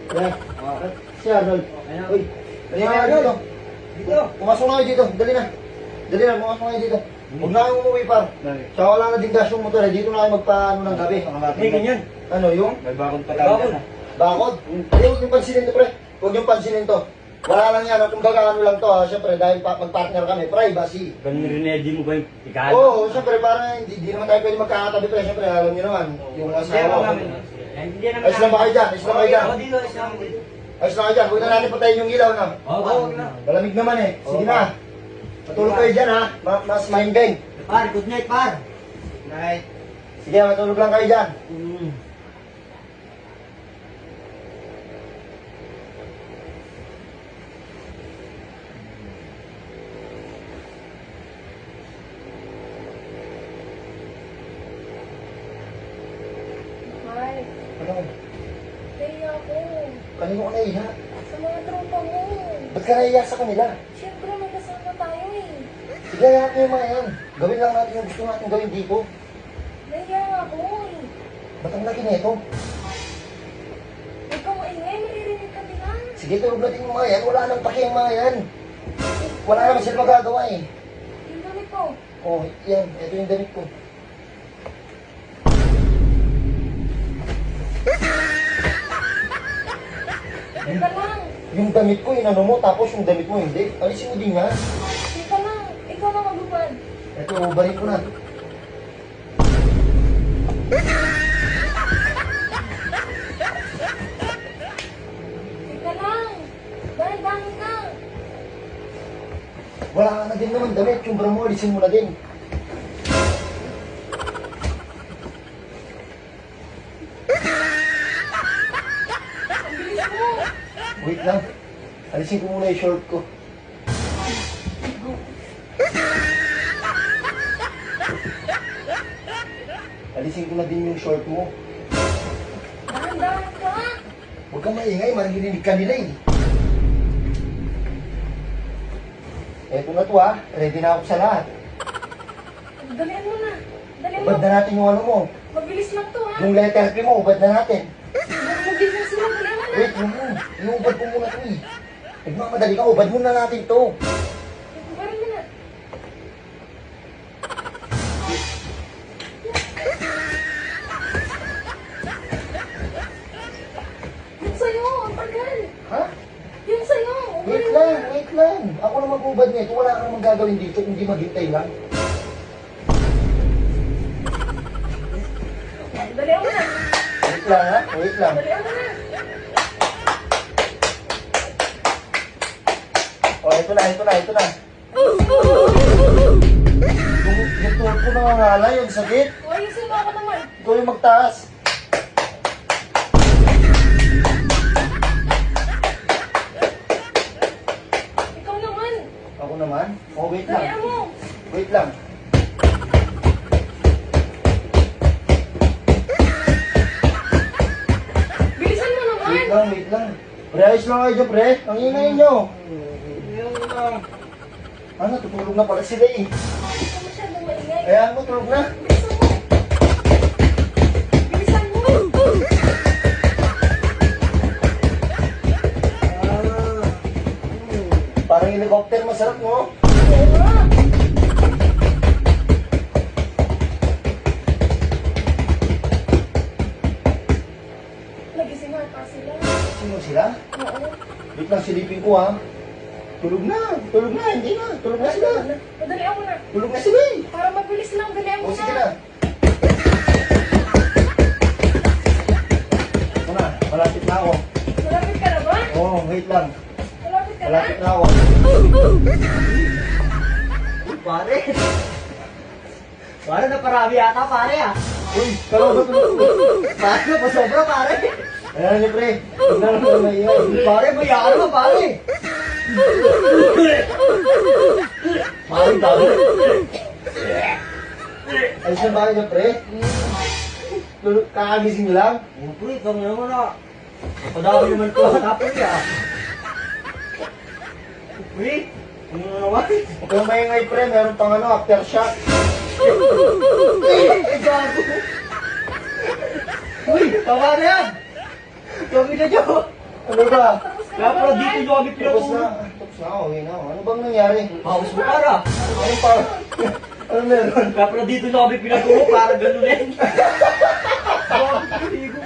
Pre, si Arnold. Uy, dali na Arnold, oh. Dito. Pumasok na kayo dito, dali na. Dali na, pumasok na kayo dito. Huwag na kayong umuwi, par. Tsaka wala na din gas yung motor, eh. Dito na kayo magpaano ng gabi. Hey, ganyan. Ano, yung? May bakod pa tayo. Bakod? Hindi, huwag yung pansinin to, pre. Huwag yung pansinin to. Wala lang yan, kumbaga ano lang to, siyempre, dahil mag-partner kami, privacy. Rinedy mo ba yung ikala? Oo, siyempre, parang hindi naman tayo pwede magkakatabi, pre. Siyempre, alam niyo naman, yung asawa ko. Ayos lang ba kayo dyan? Ayos lang kayo dyan? Ayos lang kayo dyan? Huwag na natin patayin yung ilaw na. Oo, Malamig naman eh. Sige na. Matulog kayo dyan ha. Mas mind game. Par, good night, par. Night. Sige, matulog lang kayo dyan. Ay, Ano? naiya ako. Kanino ka naiya? Sa mga tropa mo. Ba't ka naiya sa kanila? Siyempre, may kasama tayo eh. Sige, hayaan mo yung mga yan. Gawin lang natin yung gusto natin gawin dito. Naiya ako eh. Ba't ang laki nito? Huwag kang maingay, maririnig ka nila. Sige, tulog natin yung mga yan. Wala nang paki ang mga yan. Wala naman sila magagawa eh. Yung damit ko. Oh, yan. Ito yung damit ko. Teka lang. Yung damit ko, inano mo, tapos yung damit mo, hindi. Alisin mo din nga. Teka lang. Ikaw na magubad. Ito, balik ko na. Teka lang. Dahan-dahan ka. Wala ka na din naman damit. Yung bra mo, alisin mo na din. Ang bilis mo. Wait lang. Alisin ko muna yung short ko. Alisin ko na din yung short mo. Dahan-dahan ka. Huwag kang maingay, maririnig ka nila eh. Eto na to ha. Ready na ako sa lahat. Dalian mo na. Dalian mo. Ubad na natin yung ano mo. Mabilis lang to ha. Yung letter P mo, ubad na natin. Mabilis lang sila. Dalian mo na. Wait, iubad ko muna to eh. Nagmamadali ka, ubad muna natin to. Barin mo na. Yung sa'yo, ang tagal. Ha? Yung sa'yo, Wait lang, wait lang. Ako na mag-ubad nito. Wala kang magagawin dito kung di maghintay lang. Dalian mo na. Wait lang ha, wait lang. Dalian mo na. O, ito na, ito na, ito na. Yung tuhod ko nangangala, yung sakit. O, ayusin mo ako naman. Ikaw yung magtaas. Ikaw naman. Ako naman? O, wait lang. Dalian mo. Wait lang. Bilisan mo naman. Wait lang, wait lang. Pre, ayos lang kayo dyan, pre. Ang ingay nyo. Ano, tutulog na pala sila eh. Hindi ka masyadong maingay. Ayan mo, tulog na. Bilisan mo. Bilisan mo. Parang helicopter, masarap mo. Oo nga. Nagising nga pa sila. Sino sila? Oo. Wait lang, silipin ko ha. Tulog na, hindi na. Tulog na sila. Dalian mo na. Tulog na sila eh. Para mabilis lang, dalian mo O, sige na. na. Ito na, malapit na ako. Malapit ka na ba? Oo, wait lang. Malapit ka na? Malapit na ako. Uy, pare. Pare, naparami yata, pare ah. Uy, kalaw ba tulog? Pare, pasobra, pare. Ayan niyo, pre. Huwag na lang ako maingay. Pare, mayaan ka, pare. Pare, dami. Ayos na ba kayo, pre? Tulog, kakagising lang? Pre, kami naman ah. Padami naman ko, tapos ah. Pre, ano na naman? Huwag kang maingay, pre. Meron pang ano, aftershock. Ay, gago. Uy, tama na yan. Kami na dyan. Ano ba? Tapos ka Kaya na pala ba, dito man? nyo kami Tapos pinatulog. na. Tapos na, okay na. Ano bang nangyari? Bawas mo para. Ano pa? Ano meron? Kaya pala dito nyo kami pinatulog para ganunin. Bakit?